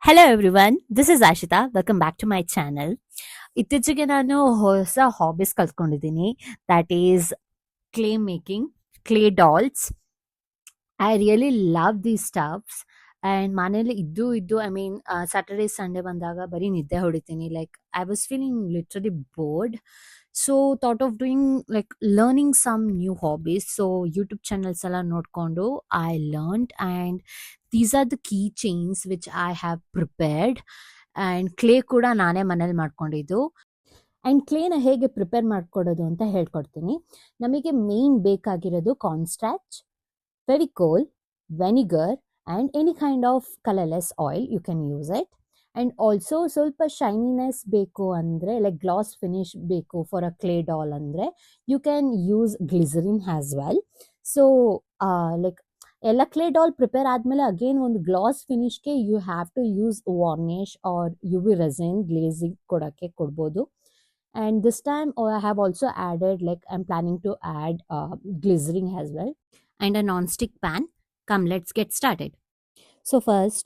Hello everyone, this is Ashita. Welcome back to my channel. ಇತ್ತೀಚೆಗೆ ನಾನು ಹೊಸ ಹಾಬೀಸ್ ಕಲ್ತ್ಕೊಂಡಿದ್ದೀನಿ. That is clay making, clay dolls. I really love these stuffs. And ಮನೇಲಿ ಇದ್ದು I mean Saturday Sunday ಬಂದಾಗ ಬರೀ ನಿದ್ದೆ ಹೊಡಿತೀನಿ. Like I was feeling literally bored. So thought of doing like learning some new hobbies. So YouTube channels ಎಲ್ಲ ನೋಡಿಕೊಂಡು I learned and these are the key chains which I have prepared. And clay ಕೂಡ ನಾನೇ ಮನೇಲಿ ಮಾಡ್ಕೊಂಡಿದ್ದು. And ಕ್ಲೇನ ಹೇಗೆ prepare ಮಾಡ್ಕೊಡೋದು ಅಂತ ಹೇಳ್ಕೊಡ್ತೀನಿ. ನಮಗೆ ಮೇನ್ ಬೇಕಾಗಿರೋದು ಕಾರ್ನ್ಸ್ಟಾರ್ಚ್, Fevicol, vinegar, and any kind of colorless oil you can use it. And also ಸ್ವಲ್ಪ ಶೈನಿನೆಸ್ ಬೇಕು ಅಂದರೆ ಲೈಕ್ ಗ್ಲಾಸ್ ಫಿನಿಶ್ ಬೇಕು ಫಾರ್ ಅ ಕ್ಲೇ ಡಾಲ್ ಅಂದರೆ you can use glycerin as well. So like ಎಲ್ಲ ಕ್ಲೇ ಡಾಲ್ ಪ್ರಿಪೇರ್ ಆದಮೇಲೆ again ಒಂದು glass ಫಿನಿಶ್ಗೆ you have to use varnish or U V resin glazing ಕೊಡೋಕ್ಕೆ ಕೊಡ್ಬೋದು. And this time I have also added, like I'm planning to add glycerin as well, and a non-stick pan. Come, let's get started. So first,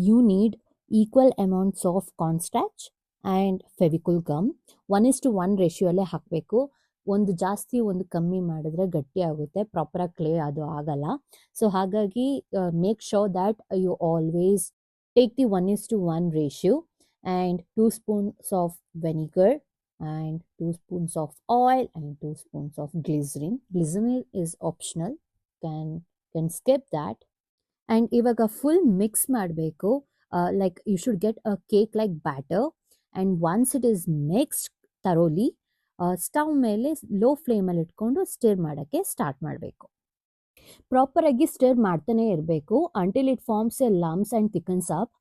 you need equal amounts of cornstarch and Fevicol gum. 1:1 ರೇಷಿಯೋಲ್ಲೇ ಹಾಕಬೇಕು. ಒಂದು ಜಾಸ್ತಿ ಒಂದು ಕಮ್ಮಿ ಮಾಡಿದ್ರೆ ಗಟ್ಟಿ ಆಗುತ್ತೆ, ಪ್ರಾಪರಾಗಿ clay ಅದು ಆಗಲ್ಲ. ಸೊ ಹಾಗಾಗಿ make sure that you always take the 1:1 ratio. And 2 spoons of vinegar and 2 spoons of oil and 2 spoons of glycerin. Glycerin is optional. Can skip that. And ಇವಾಗ ಫುಲ್ ಮಿಕ್ಸ್ ಮಾಡಬೇಕು. Like you should get a cake like batter. And once it is mixed thoroughly, stove ಮೇಲೆ low ಫ್ಲೇಮಲ್ಲಿ ಇಟ್ಕೊಂಡು stir ಮಾಡೋಕ್ಕೆ start ಮಾಡಬೇಕು. ಪ್ರಾಪರಾಗಿ stir ಮಾಡ್ತಾನೆ ಇರಬೇಕು until it forms a lumps and thickens up.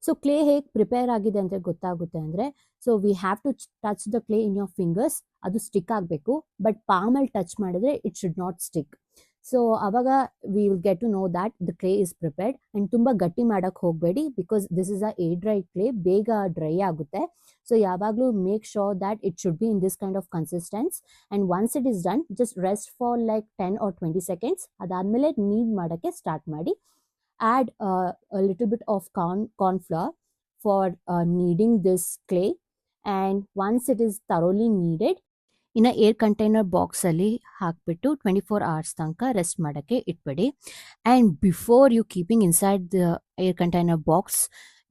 So clay ಹೇಗೆ prepare ಆಗಿದೆ ಅಂತ ಗೊತ್ತಾಗುತ್ತೆ ಅಂದರೆ, so we have to touch the clay in your fingers. ಅದು ಸ್ಟಿಕ್ ಆಗಬೇಕು, ಬಟ್ ಪಾಮಲ್ಲಿ ಟಚ್ ಮಾಡಿದ್ರೆ it should not stick. So ಅವಾಗ we will get to know that the clay is prepared. And ತುಂಬ ಗಟ್ಟಿ ಮಾಡೋಕ್ಕೆ ಹೋಗಬೇಡಿ, because this is a air dry clay, ಬೇಗ ಡ್ರೈ ಆಗುತ್ತೆ. ಸೊ ಯಾವಾಗಲೂ make sure that it should be in this kind of consistence. And once it is done, just rest for like 10 or 20 seconds. ಅದಾದಮೇಲೆ need ಮಾಡೋಕ್ಕೆ start ಮಾಡಿ. Add a little bit of corn flour for kneading this clay. And once it is thoroughly kneaded, in a air container box ಅಲ್ಲಿ ಹಾಕ್ಬಿಟ್ಟು 24 hours ತನಕ rest ಮಾಡೋಕ್ಕೆ ಇಟ್ಬಿಡಿ. And before you keeping inside the air container box,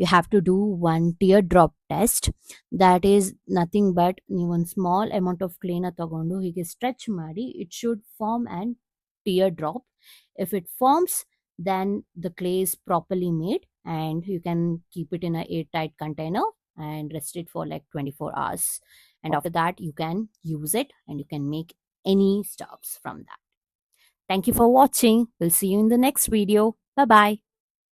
you have to do one teardrop test. That is nothing but ನೀವು ಒಂದು small amount of ಕ್ಲೇನ ತಗೊಂಡು ಹೀಗೆ stretch ಮಾಡಿ, it should form and teardrop. If it forms, then the clay is properly made and you can keep it in a airtight container and rest it for like 24 hours. And after that, you can use it and you can make any stuffs from that. Thank you for watching. We'll see you in the next video. Bye bye.